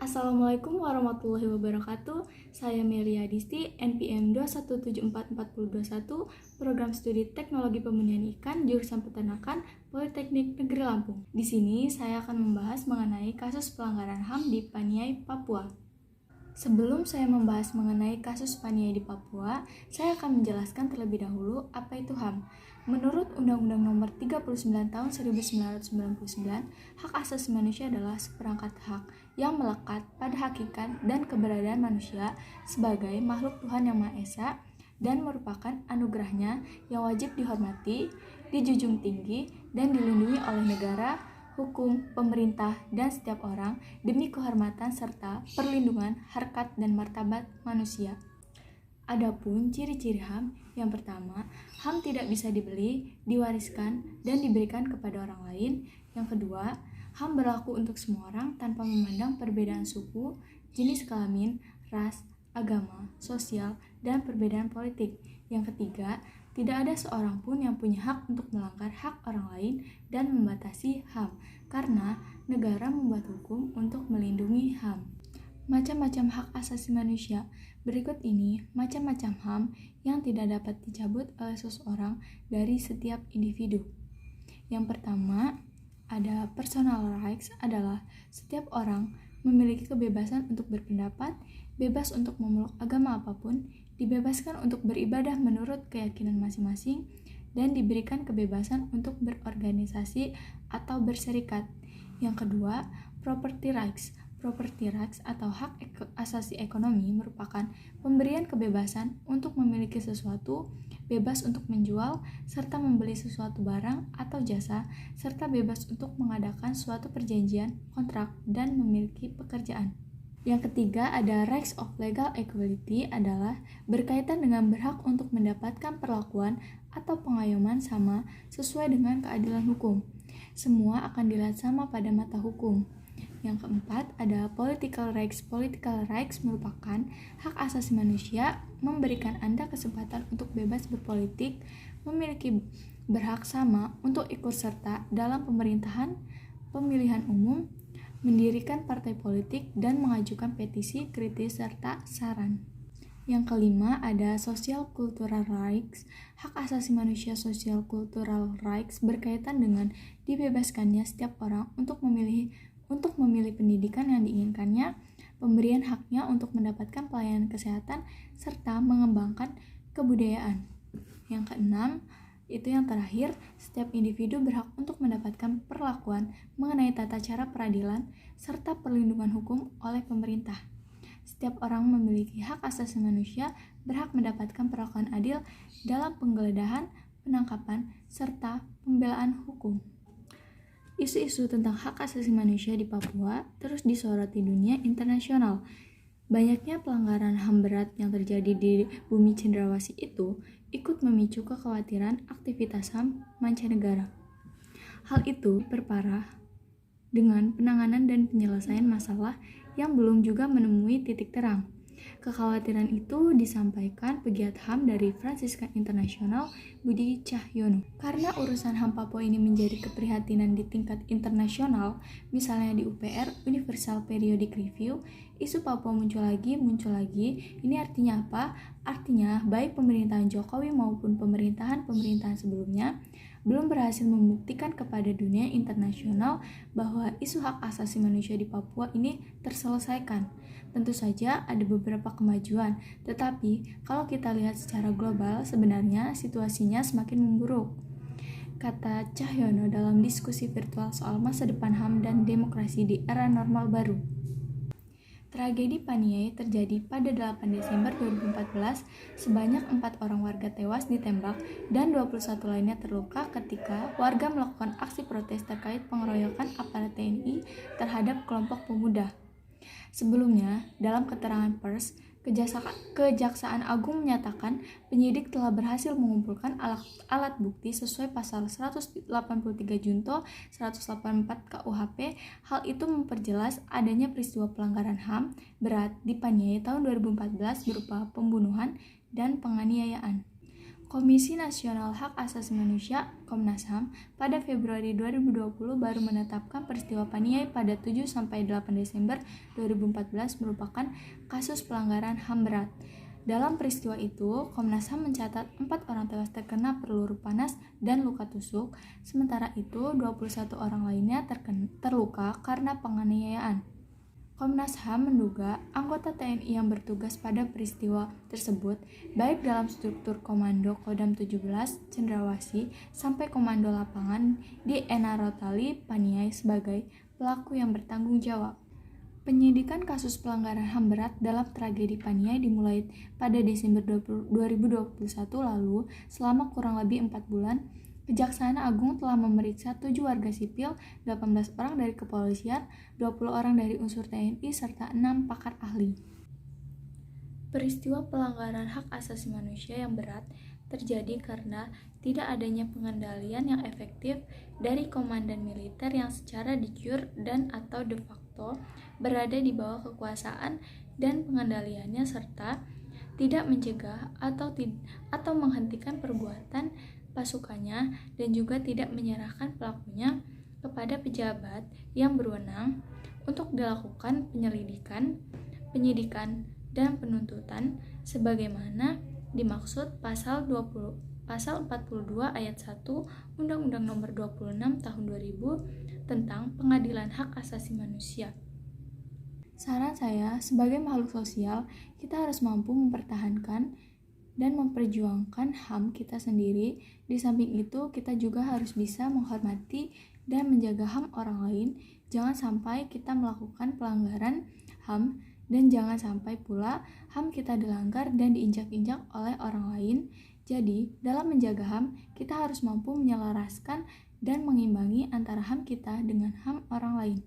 Assalamualaikum warahmatullahi wabarakatuh. Saya Melia Disti, NPM 2174421, Program Studi Teknologi Pembudidayaan Ikan, Jurusan Peternakan, Politeknik Negeri Lampung. Di sini saya akan membahas mengenai kasus pelanggaran HAM di Paniai, Papua. Sebelum saya membahas mengenai kasus Paniai di Papua, saya akan menjelaskan terlebih dahulu apa itu HAM. Menurut Undang-Undang Nomor 39 Tahun 1999, hak asasi manusia adalah seperangkat hak yang melekat pada hakikat dan keberadaan manusia sebagai makhluk Tuhan Yang Maha Esa dan merupakan anugerahnya yang wajib dihormati, dijunjung tinggi, dan dilindungi oleh negara, hukum, pemerintah, dan setiap orang demi kehormatan serta perlindungan harkat dan martabat manusia. Adapun ciri-ciri HAM, yang pertama, HAM tidak bisa dibeli, diwariskan, dan diberikan kepada orang lain. Yang kedua, HAM berlaku untuk semua orang tanpa memandang perbedaan suku, jenis kelamin, ras, agama, sosial, dan perbedaan politik. Yang ketiga, tidak ada seorang pun yang punya hak untuk melanggar hak orang lain dan membatasi HAM, karena negara membuat hukum untuk melindungi HAM. Macam-macam hak asasi manusia. Berikut ini macam-macam HAM yang tidak dapat dicabut oleh seseorang dari setiap individu. Yang pertama, ada personal rights adalah setiap orang memiliki kebebasan untuk berpendapat, bebas untuk memeluk agama apapun, dibebaskan untuk beribadah menurut keyakinan masing-masing, dan diberikan kebebasan untuk berorganisasi atau berserikat. Yang kedua, property rights. Property rights atau hak asasi ekonomi merupakan pemberian kebebasan untuk memiliki sesuatu, bebas untuk menjual, serta membeli sesuatu barang atau jasa, serta bebas untuk mengadakan suatu perjanjian, kontrak, dan memiliki pekerjaan. Yang ketiga ada rights of legal equality adalah berkaitan dengan berhak untuk mendapatkan perlakuan atau pengayoman sama sesuai dengan keadilan hukum. Semua akan dilihat sama pada mata hukum. Yang keempat ada political rights. Political rights merupakan hak asasi manusia memberikan Anda kesempatan untuk bebas berpolitik, memiliki berhak sama untuk ikut serta dalam pemerintahan, pemilihan umum, mendirikan partai politik, dan mengajukan petisi, kritis, serta saran. Yang kelima ada social cultural rights. Hak asasi manusia social cultural rights berkaitan dengan dibebaskannya setiap orang untuk memilih pendidikan yang diinginkannya, pemberian haknya untuk mendapatkan pelayanan kesehatan, serta mengembangkan kebudayaan. Yang keenam, itu yang terakhir, setiap individu berhak untuk mendapatkan perlakuan mengenai tata cara peradilan, serta perlindungan hukum oleh pemerintah. Setiap orang memiliki hak asasi manusia berhak mendapatkan perlakuan adil dalam penggeledahan, penangkapan, serta pembelaan hukum. Isu-isu tentang hak asasi manusia di Papua terus disoroti dunia internasional. Banyaknya pelanggaran HAM berat yang terjadi di bumi cendrawasih itu ikut memicu kekhawatiran aktivitas HAM mancanegara. Hal itu berparah dengan penanganan dan penyelesaian masalah yang belum juga menemui titik terang. Kekhawatiran itu disampaikan pegiat HAM dari Franciscan International, Budi Cahyono. Karena urusan HAM Papua ini menjadi keprihatinan di tingkat internasional, misalnya di UPR, Universal Periodic Review, isu Papua muncul lagi. Ini artinya apa? Artinya baik pemerintahan Jokowi maupun pemerintahan sebelumnya belum berhasil membuktikan kepada dunia internasional bahwa isu hak asasi manusia di Papua ini terselesaikan. Tentu saja ada beberapa kemajuan, tetapi kalau kita lihat secara global sebenarnya situasinya semakin memburuk, kata Cahyono dalam diskusi virtual soal masa depan HAM dan demokrasi di era normal baru. Tragedi Paniai terjadi pada 8 Desember 2014, sebanyak 4 orang warga tewas ditembak dan 21 lainnya terluka ketika warga melakukan aksi protes terkait pengeroyokan aparat TNI terhadap kelompok pemuda. Sebelumnya, dalam keterangan pers, Kejaksaan Agung menyatakan penyidik telah berhasil mengumpulkan alat bukti sesuai pasal 183 Junto 184 KUHP. Hal itu memperjelas adanya peristiwa pelanggaran HAM berat di Paniai tahun 2014 berupa pembunuhan dan penganiayaan. Komisi Nasional Hak Asasi Manusia Komnas HAM pada Februari 2020 baru menetapkan peristiwa Paniai pada 7-8 Desember 2014 merupakan kasus pelanggaran HAM berat. Dalam peristiwa itu, Komnas HAM mencatat 4 orang tewas terkena peluru panas dan luka tusuk, sementara itu 21 orang lainnya terluka karena penganiayaan. Komnas HAM menduga anggota TNI yang bertugas pada peristiwa tersebut, baik dalam struktur Komando Kodam 17 Cendrawasih sampai Komando Lapangan di Enarotali Paniai sebagai pelaku yang bertanggung jawab. Penyidikan kasus pelanggaran HAM berat dalam tragedi Paniai dimulai pada Desember 2021 lalu. Selama kurang lebih 4 bulan, Kejaksaan Agung telah memeriksa 7 warga sipil, 18 orang dari kepolisian, 20 orang dari unsur TNI, serta 6 pakar ahli. Peristiwa pelanggaran hak asasi manusia yang berat terjadi karena tidak adanya pengendalian yang efektif dari komandan militer yang secara de jure dan atau de facto berada di bawah kekuasaan dan pengendaliannya, serta tidak mencegah atau menghentikan perbuatan pasukannya, dan juga tidak menyerahkan pelakunya kepada pejabat yang berwenang untuk dilakukan penyelidikan, penyidikan, dan penuntutan sebagaimana dimaksud pasal 42 ayat 1 Undang-Undang Nomor 26 Tahun 2000 tentang Pengadilan Hak Asasi Manusia. Saran saya, sebagai makhluk sosial, kita harus mampu mempertahankan dan memperjuangkan HAM kita sendiri. Di samping itu, kita juga harus bisa menghormati dan menjaga HAM orang lain. Jangan sampai kita melakukan pelanggaran HAM, dan jangan sampai pula HAM kita dilanggar dan diinjak-injak oleh orang lain. Jadi, dalam menjaga HAM, kita harus mampu menyelaraskan dan mengimbangi antara HAM kita dengan HAM orang lain.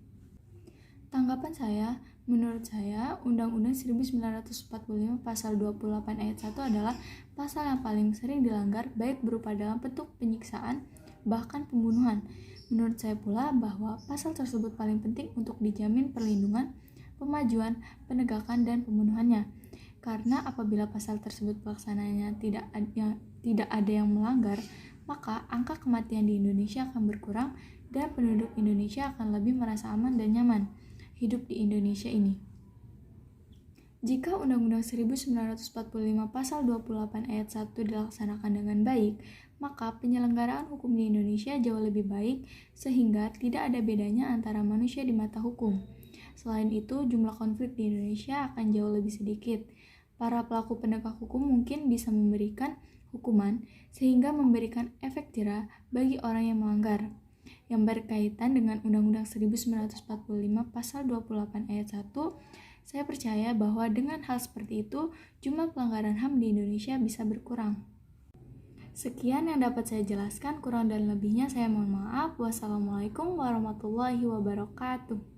Tanggapan saya, menurut saya, Undang-Undang 1945 Pasal 28 Ayat 1 adalah pasal yang paling sering dilanggar, baik berupa dalam bentuk penyiksaan, bahkan pembunuhan. Menurut saya pula bahwa pasal tersebut paling penting untuk dijamin perlindungan, pemajuan, penegakan, dan pemenuhannya. Karena apabila pasal tersebut pelaksanaannya tidak ada yang melanggar, maka angka kematian di Indonesia akan berkurang dan penduduk Indonesia akan lebih merasa aman dan nyaman hidup di Indonesia ini. Jika Undang-Undang 1945 Pasal 28 Ayat 1 dilaksanakan dengan baik, maka penyelenggaraan hukum di Indonesia jauh lebih baik, sehingga tidak ada bedanya antara manusia di mata hukum. Selain itu, jumlah konflik di Indonesia akan jauh lebih sedikit. Para pelaku penegak hukum mungkin bisa memberikan hukuman, sehingga memberikan efek jerah bagi orang yang melanggar. Yang berkaitan dengan Undang-Undang 1945 Pasal 28 Ayat 1, saya percaya bahwa dengan hal seperti itu, jumlah pelanggaran HAM di Indonesia bisa berkurang. Sekian yang dapat saya jelaskan, kurang dan lebihnya saya mohon maaf. Wassalamualaikum warahmatullahi wabarakatuh.